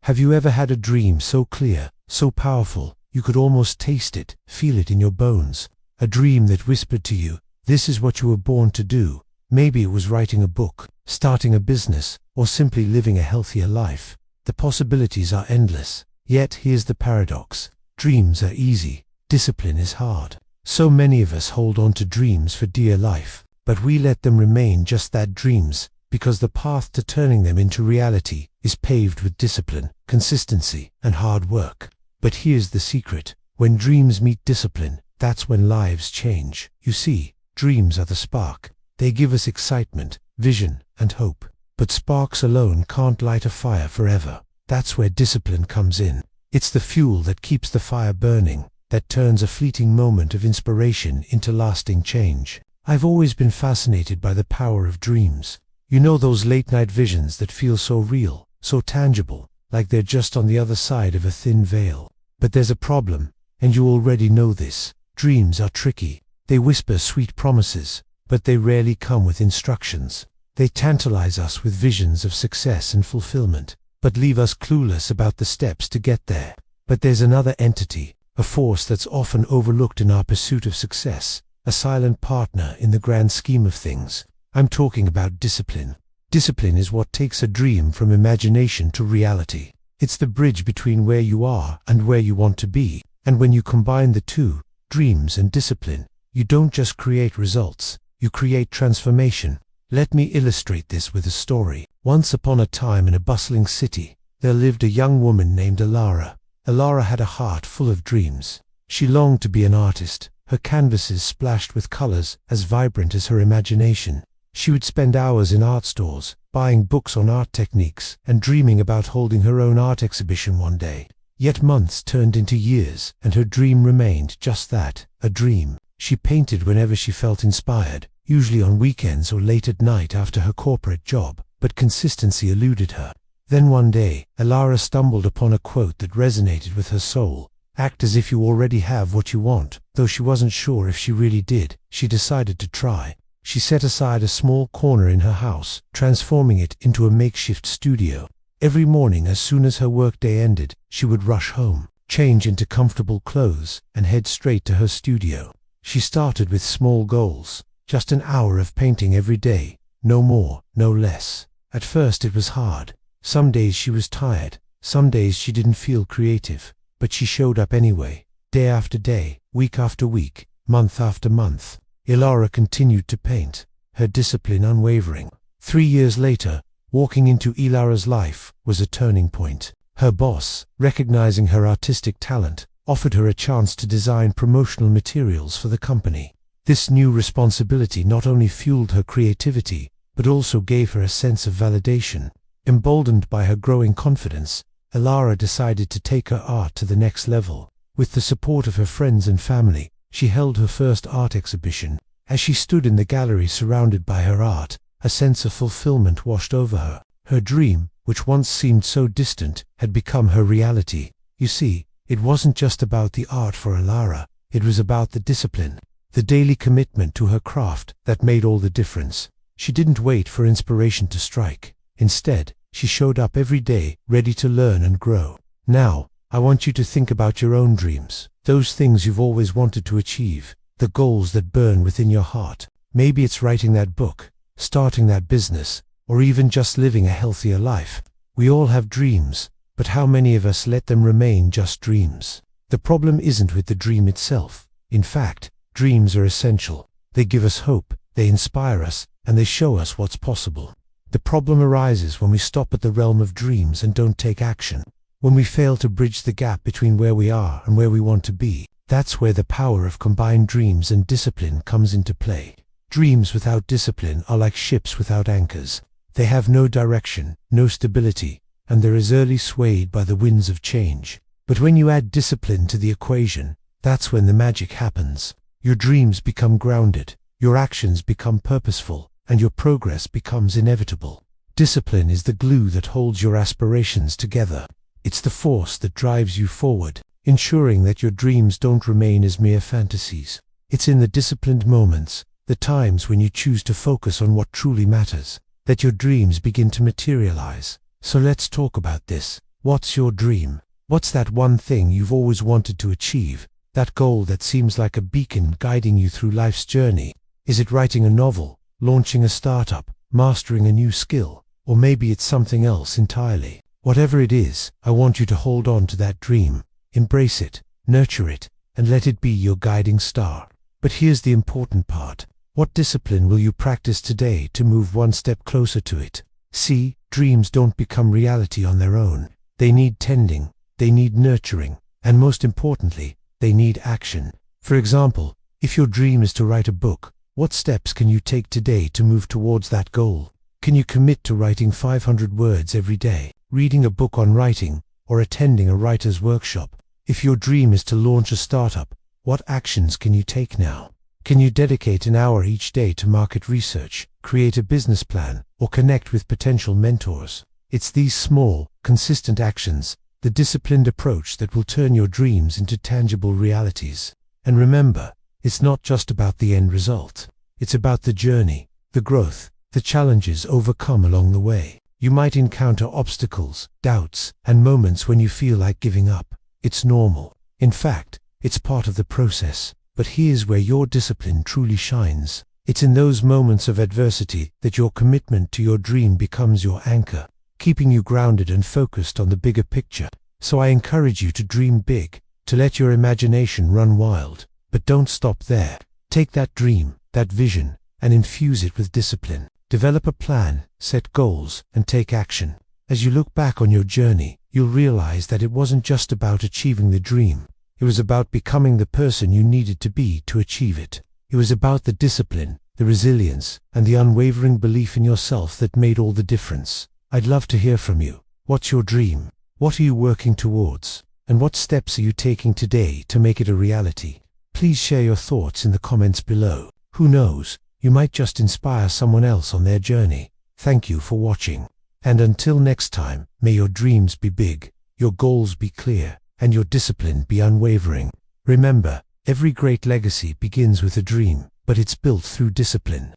Have you ever had a dream so clear, so powerful, you could almost taste it, feel it in your bones? A dream that whispered to you, this is what you were born to do. Maybe it was writing a book, starting a business, or simply living a healthier life. The possibilities are endless. Yet here's the paradox. Dreams are easy, discipline is hard. So many of us hold on to dreams for dear life, but we let them remain just that, dreams, because the path to turning them into reality is paved with discipline, consistency, and hard work. But here's the secret. When dreams meet discipline, that's when lives change. You see, dreams are the spark. They give us excitement, vision, and hope. But sparks alone can't light a fire forever. That's where discipline comes in. It's the fuel that keeps the fire burning, that turns a fleeting moment of inspiration into lasting change. I've always been fascinated by the power of dreams. You know, those late-night visions that feel so real, so tangible, like they're just on the other side of a thin veil. But there's a problem, and you already know this. Dreams are tricky. They whisper sweet promises, but they rarely come with instructions. They tantalize us with visions of success and fulfillment, but leave us clueless about the steps to get there. But there's another entity, a force that's often overlooked in our pursuit of success, a silent partner in the grand scheme of things. I'm talking about discipline. Discipline is what takes a dream from imagination to reality. It's the bridge between where you are and where you want to be. And when you combine the two, dreams and discipline, you don't just create results, you create transformation. Let me illustrate this with a story. Once upon a time in a bustling city, there lived a young woman named Alara. Alara had a heart full of dreams. She longed to be an artist, her canvases splashed with colors as vibrant as her imagination. She would spend hours in art stores, buying books on art techniques, and dreaming about holding her own art exhibition one day. Yet months turned into years, and her dream remained just that, a dream. She painted whenever she felt inspired, usually on weekends or late at night after her corporate job, but consistency eluded her. Then one day, Alara stumbled upon a quote that resonated with her soul. Act as if you already have what you want. Though she wasn't sure if she really did, she decided to try. She set aside a small corner in her house, transforming it into a makeshift studio. Every morning, as soon as her workday ended, she would rush home, change into comfortable clothes, and head straight to her studio. She started with small goals, just an hour of painting every day, no more, no less. At first it was hard. Some days she was tired, some days she didn't feel creative, but she showed up anyway, day after day, week after week, month after month. Alara continued to paint, her discipline unwavering. 3 years later, walking into Alara's life was a turning point. Her boss, recognizing her artistic talent, offered her a chance to design promotional materials for the company. This new responsibility not only fueled her creativity, but also gave her a sense of validation. Emboldened by her growing confidence, Alara decided to take her art to the next level. With the support of her friends and family, she held her first art exhibition. As she stood in the gallery surrounded by her art, a sense of fulfillment washed over her. Her dream, which once seemed so distant, had become her reality. You see, it wasn't just about the art for Alara, it was about the discipline, the daily commitment to her craft that made all the difference. She didn't wait for inspiration to strike. Instead, she showed up every day, ready to learn and grow. Now, I want you to think about your own dreams, those things you've always wanted to achieve, the goals that burn within your heart. Maybe it's writing that book, starting that business, or even just living a healthier life. We all have dreams, but how many of us let them remain just dreams? The problem isn't with the dream itself. In fact, dreams are essential. They give us hope, they inspire us, and they show us what's possible. The problem arises when we stop at the realm of dreams and don't take action. When we fail to bridge the gap between where we are and where we want to be. That's where the power of combined dreams and discipline comes into play. Dreams without discipline are like ships without anchors. They have no direction, no stability, and they're easily swayed by the winds of change. But when you add discipline to the equation, that's when the magic happens. Your dreams become grounded, your actions become purposeful, and your progress becomes inevitable. Discipline is the glue that holds your aspirations together. It's the force that drives you forward, ensuring that your dreams don't remain as mere fantasies. It's in the disciplined moments, the times when you choose to focus on what truly matters, that your dreams begin to materialize. So let's talk about this. What's your dream? What's that one thing you've always wanted to achieve? That goal that seems like a beacon guiding you through life's journey? Is it writing a novel, launching a startup, mastering a new skill? Or maybe it's something else entirely. Whatever it is, I want you to hold on to that dream, embrace it, nurture it, and let it be your guiding star. But here's the important part. What discipline will you practice today to move one step closer to it? See, dreams don't become reality on their own. They need tending, they need nurturing, and most importantly, they need action. For example, if your dream is to write a book, what steps can you take today to move towards that goal? Can you commit to writing 500 words every day, reading a book on writing, or attending a writer's workshop? If your dream is to launch a startup, what actions can you take now? Can you dedicate an hour each day to market research, create a business plan, or connect with potential mentors? It's these small, consistent actions, the disciplined approach that will turn your dreams into tangible realities. And remember, it's not just about the end result. It's about the journey, the growth, the challenges overcome along the way. You might encounter obstacles, doubts, and moments when you feel like giving up. It's normal. In fact, it's part of the process. But here's where your discipline truly shines. It's in those moments of adversity that your commitment to your dream becomes your anchor, keeping you grounded and focused on the bigger picture. So I encourage you to dream big, to let your imagination run wild. But don't stop there. Take that dream, that vision, and infuse it with discipline. Develop a plan, set goals, and take action. As you look back on your journey, you'll realize that it wasn't just about achieving the dream. It was about becoming the person you needed to be to achieve it. It was about the discipline, the resilience, and the unwavering belief in yourself that made all the difference. I'd love to hear from you. What's your dream? What are you working towards? And what steps are you taking today to make it a reality? Please share your thoughts in the comments below. Who knows, you might just inspire someone else on their journey. Thank you for watching. And until next time, may your dreams be big, your goals be clear, and your discipline be unwavering. Remember, every great legacy begins with a dream, but it's built through discipline.